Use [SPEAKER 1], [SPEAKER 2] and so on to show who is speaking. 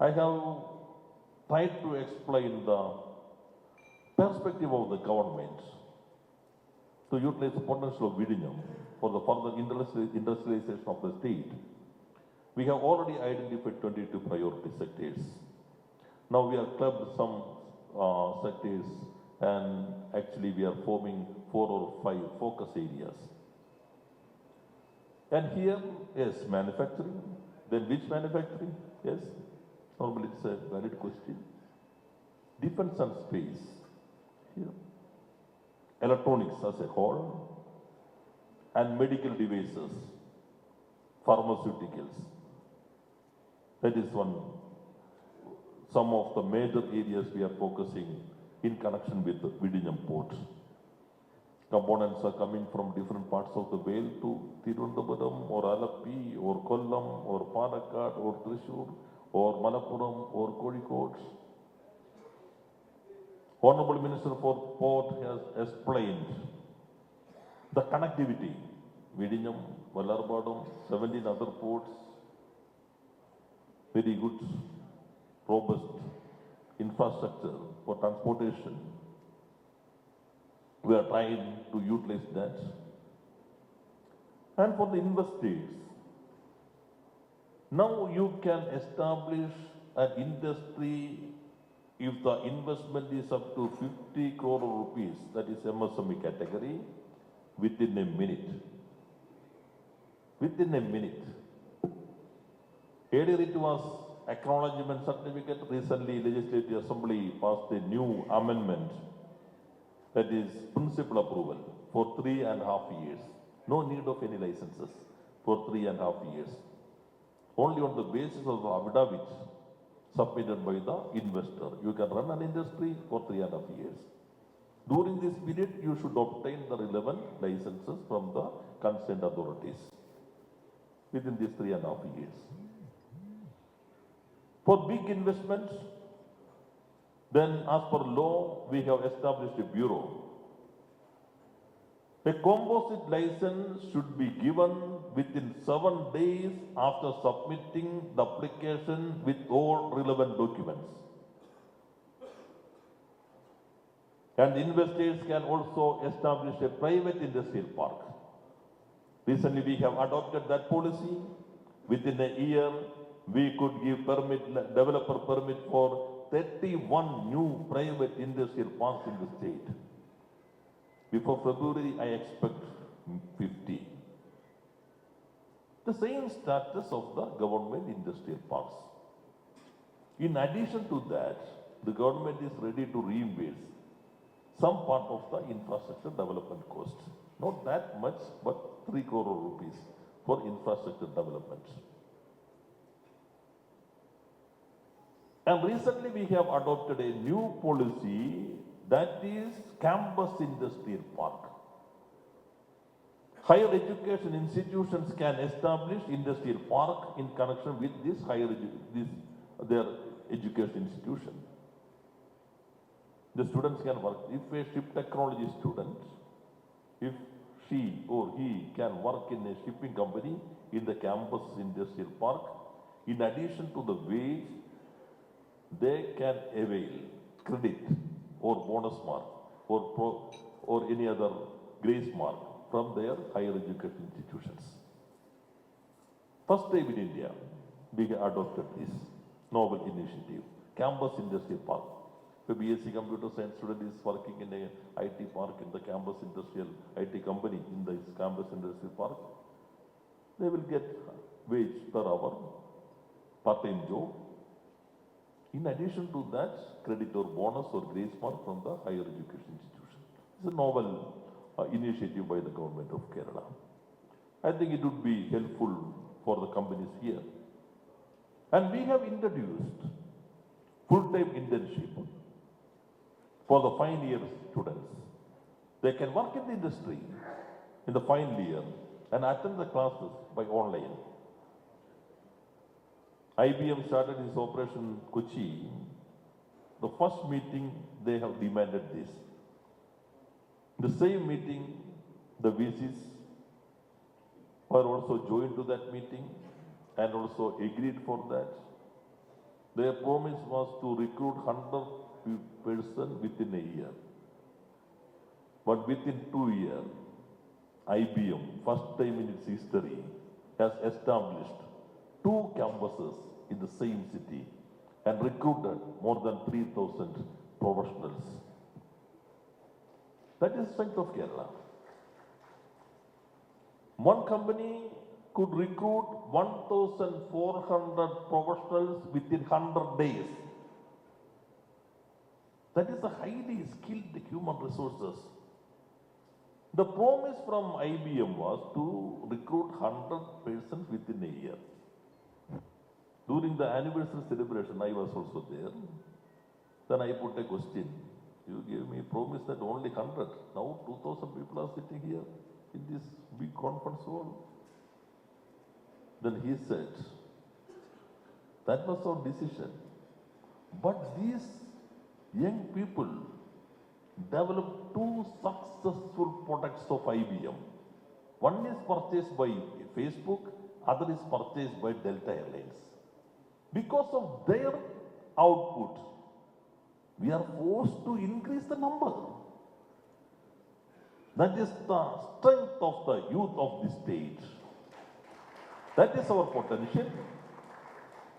[SPEAKER 1] I have tried to explain the perspective of the government to utilize the potential of Vidinyam for the further industrialization of the state. We have already identified 22 priority sectors. Now we have clubbed some sectors, and actually we are forming 4 or 5 focus areas. And here, yes, manufacturing. Then which manufacturing? Yes, normally it's a valid question. Defense and space. Here. Electronics as a whole. And medical devices. Pharmaceuticals. That is some of the major areas we are focusing in connection with the Vidinyam port. Components are coming from different parts of the Vale to Tirunelveli or Alappi or Kollam or Palakkad or Thrissur or Malappuram or Kozhikode. Honorable Minister for Port has explained the connectivity. Vidinyam, Vallarpadam, 17 other ports. Very good, robust infrastructure for transportation. We are trying to utilize that. And for the investors, now you can establish an industry if the investment is up to 50 crore rupees, that is MSME category, within a minute. Within a minute. Earlier it was acknowledgement certificate. Recently, Legislative Assembly passed a new amendment, that is principal approval for 3.5 years. No need of any licenses for 3.5 years. Only on the basis of the affidavit submitted by the investor, you can run an industry for 3.5 years. During this period, you should obtain the relevant licenses from the concerned authorities within these 3.5 years. For big investments, then as per law, we have established a bureau. A composite license should be given within 7 days after submitting the application with all relevant documents. And investors can also establish a private industrial park. Recently, we have adopted that policy. Within a year, we could give developer permit for 31 new private industrial parks in the state. Before February, I expect 50. The same status of the government industrial parks. In addition to that, the government is ready to reimburse some part of the infrastructure development cost. Not that much, but 3 crore rupees for infrastructure development. And recently we have adopted a new policy, that is campus industrial park. Higher education institutions can establish industrial park in connection with this their education institution. The students can work. If a ship technology student, if she or he can work in a shipping company in the campus industrial park, in addition to the wage, they can avail credit or bonus mark or any other grace mark from their higher education institutions. First time in India, we have adopted this novel initiative, campus industrial park. A BSc computer science student is working in a IT park in the campus industrial IT company in this campus industrial park. They will get wage per hour, part-time job. In addition to that, credit or bonus or grace mark from the higher education institution. It's a novel initiative by the government of Kerala. I think it would be helpful for the companies here. And we have introduced full-time internship for the final year students. They can work in the industry in the final year and attend the classes by online. IBM started its operation Kochi. The first meeting, they have demanded this. The same meeting, the VCs were also joined to that meeting and also agreed for that. Their promise was to recruit 100 persons within a year. But within 2 years, IBM, first time in its history, has established 2 campuses in the same city and recruited more than 3,000 professionals. That is the strength of Kerala. One company could recruit 1,400 professionals within 100 days. That is a highly skilled human resources. The promise from IBM was to recruit 100 persons within a year. During the anniversary celebration, I was also there. Then I put a question. You gave me a promise that only 100. Now 2,000 people are sitting here in this big conference hall. Then he said, that was our decision. But these young people developed 2 successful products of IBM. One is purchased by Facebook, other is purchased by Delta Airlines. Because of their output, we are forced to increase the number. That is the strength of the youth of this state. That is our potential.